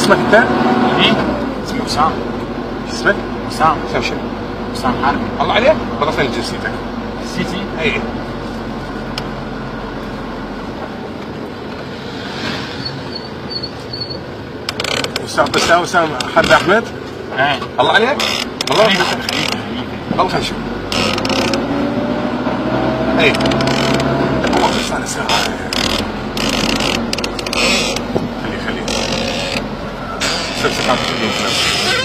اسمك انت؟ مين؟ اسمي وسام. اسمك؟ وسام. وسام شنو؟ وسام حربي. الله عليك؟ والله فين جنسيتك؟ جنسيتي؟ اي. وسام بس وسام حربي احمد؟ ايه. الله عليك؟ والله خليفة. والله خلينا نشوف. اي. والله بس انا ساعة. خليه سلسلة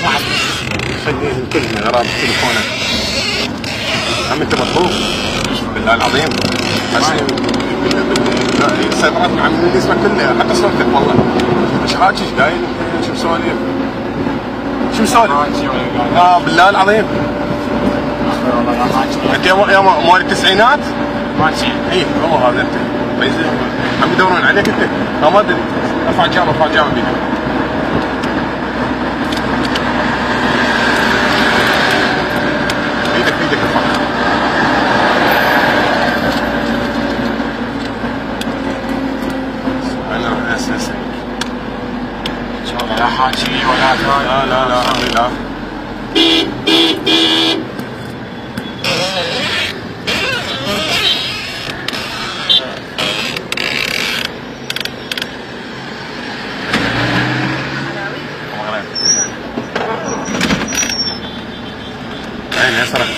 ما حد. خليه الكلمة غرام تليفونك. عم انت مطلوب بالله العظيم. السيطرات عم اسمك كله حتى صورتك والله. ايش راجل ايش قايل؟ شو مسولف؟ شو مسولف؟ بالله العظيم. انت يا مواليد التسعينات؟ ماشي. اي هو هذا انت. عم يدورون عليك انت. ما ادري. ارفع جامع بيدك. ايدك ارفع. انا اساسا ان شاء الله لا حاكي ولا ثاني. لا الحمد لله. عيني صرت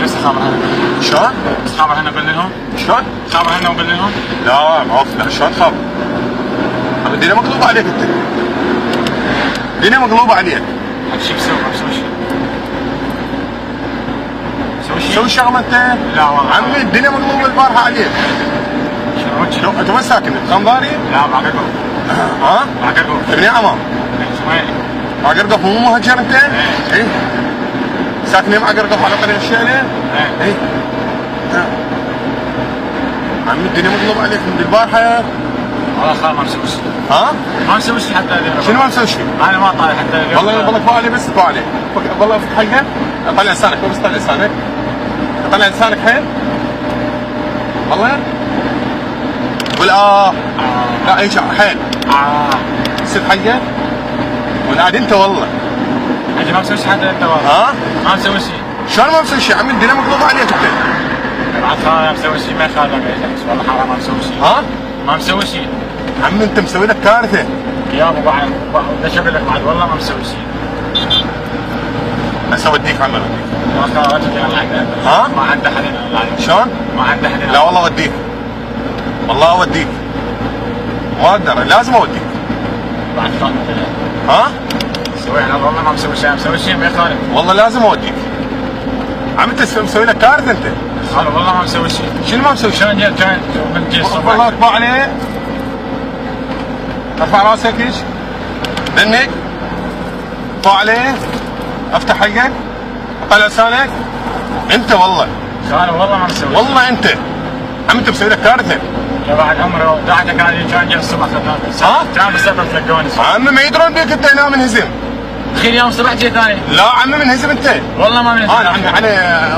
جلست خابر هنا. شلون؟ خابر هنا قول لهم. شلون؟ خابر هنا وقول لهم. لا معوف لا شلون خاب؟ الدنيا مقلوبة عليك انت. الدنيا مقلوبة عليك. شو بسوي؟ ما بسوي شيء. بسوي شيء؟ سوي شغلة انت. لا والله. عمي الدنيا مقلوبة البارحة عليك. شنو؟ انت وين ساكن؟ خنضاري؟ لا بعقرقوب. ها؟ بعقرقوب. ابن عمام. اسماعيلي. عقرقوب مو مهجر انت؟ اي. ساكنين مع عقرقوب على طريق الشيلة؟ اي. عمي الدنيا مقلوبة عليك من البارحة. والله خال ما مسوي شيء. ها؟ ما مسوي شيء حتى اليوم. شنو ما مسوي شيء؟ انا ما طالع حتى اليوم. والله فعلي بس فعلي. والله في حلقة. طلع لسانك بس طلع لسانك. طلع لسانك حيل. والله؟ ولا لا ايش حيل. يصير حقه ولا عاد انت والله. انت ما مسوي شيء حتى انت والله. ها؟ ما مسوي شيء. شلون ما مسوي شيء؟ عمي الدنيا مقلوبة عليك انت. بعد خال مسوي شيء ما يخالف بس والله حرام ما مسوي شيء. ها؟ ما مسوي شيء. عمي انت مسوي لك كارثة. يا ابو بعد ليش اقول لك بعد والله ما مسوي شيء. هسه اوديك عمي اوديك. ما خالف الله. ها؟ ما عنده حد الله. شلون؟ ما عنده حد. لا والله اوديك. والله اوديك. ما اقدر لازم اوديك. بعد خال ها؟ سوي انا والله ما مسوي شيء. مسوي شيء ما يخالف. والله لازم اوديك. عم انت مسوي لك كارثة انت. خال والله ما مسوي شيء. شنو ما مسوي شيء؟ شلون جيت كان من جيت الصبح. والله اطبع عليه. ارفع راسك ايش؟ دنك. اطبع عليه. افتح حقك. طلع لسانك. انت والله. خال والله ما مسوي. والله انت. عم انت مسوي لك كارثة. يا بعد عمره دعتك هذه كان جاي الصبح ها؟ كان بالسبب تلقوني. عمي ما يدرون بيك انت هنا منهزم. اخير يوم الصبح جيت ثاني. لا عمي منهزم انت. والله ما منهزم. انا عمي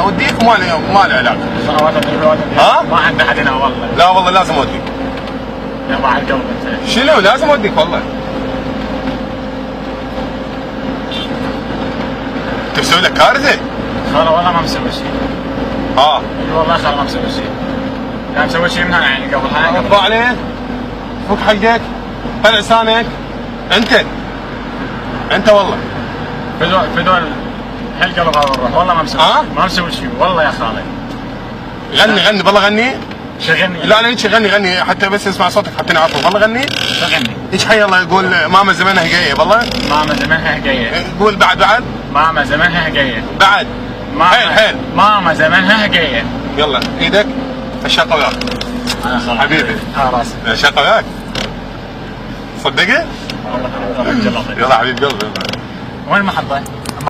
اوديك وما له علاقة. ها؟ ما عنده حد هنا والله. لا والله لازم اوديك. يا بعد قلب انت. شنو لازم اوديك والله. انت مسوي لك كارثة. خال والله ما مسوي شيء. ها. والله خال ما مسوي شيء. لا مسوي شيء من هنا يعني قبل هاي. اطبع عليه. فك حقك. طلع لسانك. انت والله. فدول هالقلب هذا الروح والله ما مسوي. ما مسوي شيء والله يا خالي. غني بالله غني. شغلني. لا ايش غني حتى بس اسمع صوتك حتى نعرفه والله غني. شغلني. ايش حي الله يقول ماما زمانها جايه والله. ماما زمانها جايه. قول بعد. ماما زمانها جايه. بعد. حيل. ماما زمانها جايه. يلا ايدك. الشقه وياك. حبيبي. راسي. الشقه وياك. صدقت؟ يلا حبيب قلبي. وين المحطه؟